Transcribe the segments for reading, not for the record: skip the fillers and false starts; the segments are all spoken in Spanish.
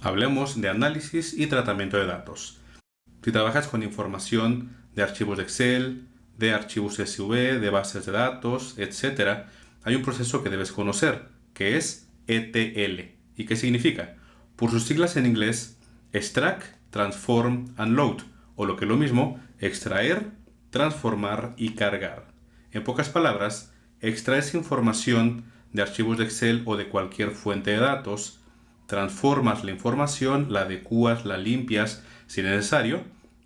Hablemos de análisis y tratamiento de datos. Si trabajas con información de archivos de Excel, de archivos CSV, de bases de datos, etc., hay un proceso que debes conocer, que es ETL. ¿Y qué significa? Por sus siglas en inglés, Extract, Transform and Load, o lo que es lo mismo, extraer, transformar y cargar. En pocas palabras, extraes información de archivos de Excel o de cualquier fuente de datos, transformas la información, la adecuas, la limpias si necesario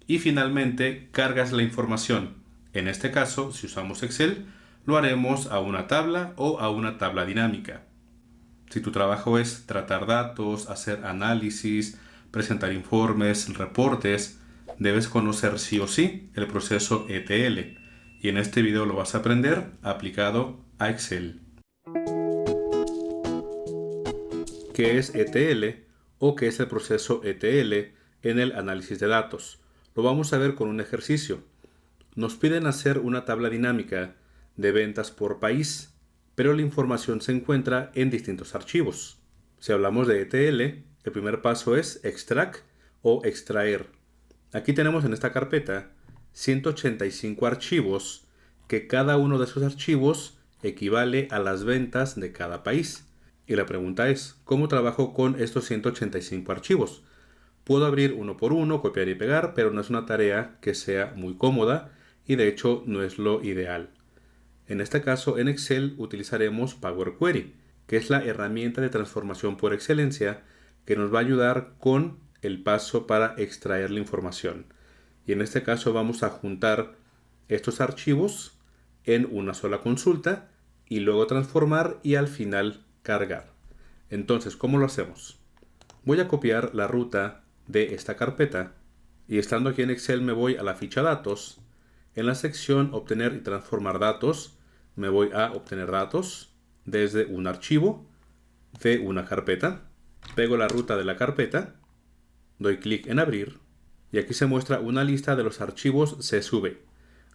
y finalmente cargas la información. En este caso, si usamos Excel, lo haremos a una tabla o a una tabla dinámica. Si tu trabajo es tratar datos, hacer análisis, presentar informes, reportes, debes conocer sí o sí el proceso ETL. Y en este video lo vas a aprender aplicado a Excel. ¿Qué es ETL o qué es el proceso ETL en el análisis de datos? Lo vamos a ver con un ejercicio. Nos piden hacer una tabla dinámica de ventas por país, pero la información se encuentra en distintos archivos. Si hablamos de ETL, el primer paso es extract o extraer. Aquí tenemos en esta carpeta 185 archivos, que cada uno de esos archivos equivale a las ventas de cada país. Y la pregunta es, ¿cómo trabajo con estos 185 archivos? Puedo abrir uno por uno, copiar y pegar, pero no es una tarea que sea muy cómoda y de hecho no es lo ideal. En este caso, en Excel utilizaremos Power Query, que es la herramienta de transformación por excelencia que nos va a ayudar con el paso para extraer la información. Y en este caso vamos a juntar estos archivos en una sola consulta y luego transformar y al final cargar. Entonces, ¿cómo lo hacemos? Voy a copiar la ruta de esta carpeta y estando aquí en Excel me voy a la ficha datos. En la sección obtener y transformar datos me voy a obtener datos desde un archivo de una carpeta. Pego la ruta de la carpeta, doy clic en abrir y aquí se muestra una lista de los archivos CSV.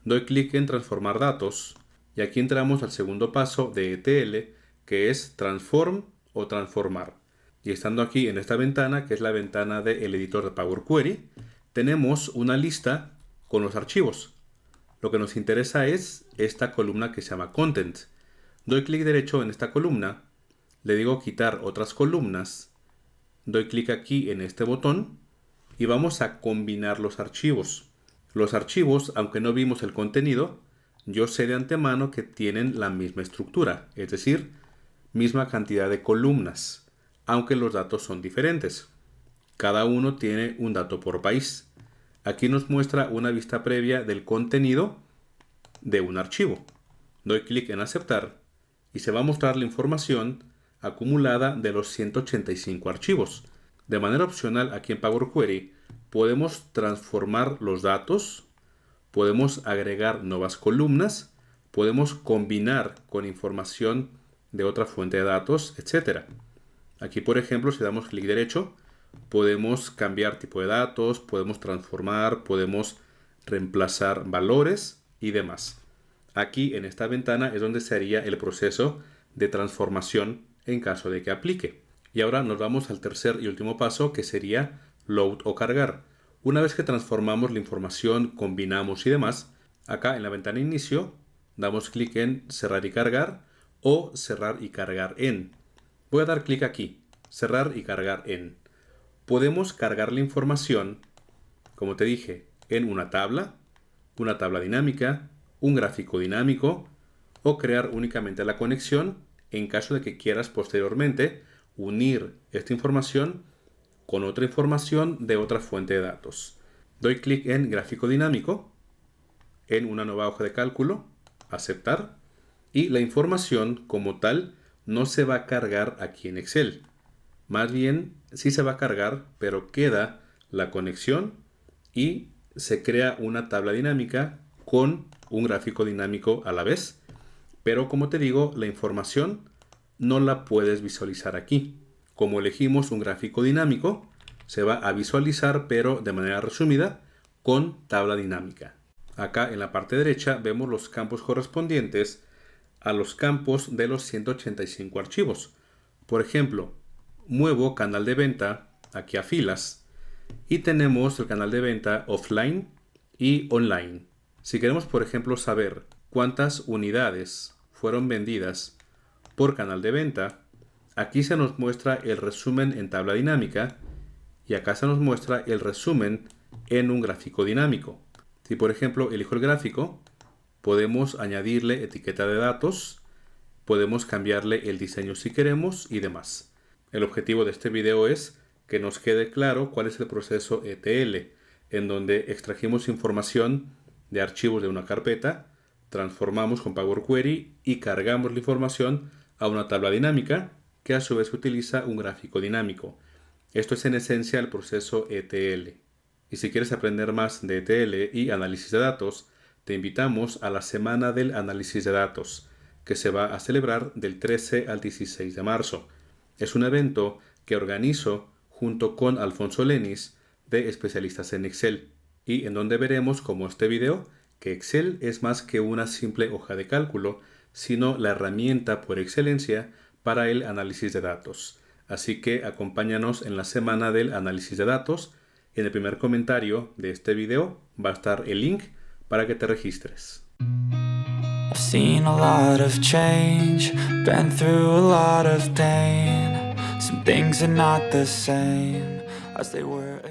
Doy clic en transformar datos y aquí entramos al segundo paso de ETL, que es transform o transformar. Y estando aquí en esta ventana, que es la ventana del editor de Power Query, tenemos una lista con los archivos. Lo que nos interesa es esta columna que se llama Content. Doy clic derecho en esta columna, le digo quitar otras columnas, doy clic aquí en este botón y vamos a combinar los archivos. Los archivos, aunque no vimos el contenido, yo sé de antemano que tienen la misma estructura, es decir, misma cantidad de columnas, aunque los datos son diferentes. Cada uno tiene un dato por país. Aquí nos muestra una vista previa del contenido de un archivo. Doy clic en aceptar y se va a mostrar la información acumulada de los 185 archivos. De manera opcional, aquí en Power Query podemos transformar los datos, podemos agregar nuevas columnas, podemos combinar con información de otra fuente de datos, etc. Aquí, por ejemplo, si damos clic derecho, podemos cambiar tipo de datos, podemos transformar, podemos reemplazar valores y demás. Aquí en esta ventana es donde se haría el proceso de transformación en caso de que aplique. Y ahora nos vamos al tercer y último paso, que sería load o cargar. Una vez que transformamos la información, combinamos y demás, acá en la ventana inicio damos clic en cerrar y cargar o cerrar y cargar en. Voy a dar clic aquí, cerrar y cargar en. Podemos cargar la información, como te dije, en una tabla dinámica, un gráfico dinámico o crear únicamente la conexión en caso de que quieras posteriormente unir esta información con otra información de otra fuente de datos. Doy clic en gráfico dinámico, en una nueva hoja de cálculo, aceptar, y la información como tal no se va a cargar aquí en Excel. Más bien sí se va a cargar, pero queda la conexión y se crea una tabla dinámica con un gráfico dinámico a la vez. Pero como te digo, la información no la puedes visualizar aquí. Como elegimos un gráfico dinámico, se va a visualizar, pero de manera resumida, con tabla dinámica. Acá en la parte derecha vemos los campos correspondientes a los campos de los 185 archivos. Por ejemplo, muevo canal de venta aquí a filas, y tenemos el canal de venta offline y online. Si queremos, por ejemplo, saber cuántas unidades fueron vendidas por canal de venta, aquí se nos muestra el resumen en tabla dinámica y acá se nos muestra el resumen en un gráfico dinámico. Si por ejemplo elijo el gráfico, podemos añadirle etiqueta de datos, podemos cambiarle el diseño si queremos y demás. El objetivo de este video es que nos quede claro cuál es el proceso ETL, en donde extrajimos información de archivos de una carpeta, transformamos con Power Query y cargamos la información a una tabla dinámica que a su vez utiliza un gráfico dinámico. Esto es en esencia el proceso ETL. Y si quieres aprender más de ETL y análisis de datos, te invitamos a la Semana del Análisis de Datos, que se va a celebrar del 13 al 16 de marzo. Es un evento que organizo junto con Alfonso Lenis de Especialistas en Excel, y en donde veremos, como este video, que Excel es más que una simple hoja de cálculo, sino la herramienta por excelencia para el análisis de datos. Así que acompáñanos en la Semana del Análisis de Datos. En el primer comentario de este video va a estar el link para que te registres. I've seen a lot of change, been through a lot of pain. Some things are not the same as they were.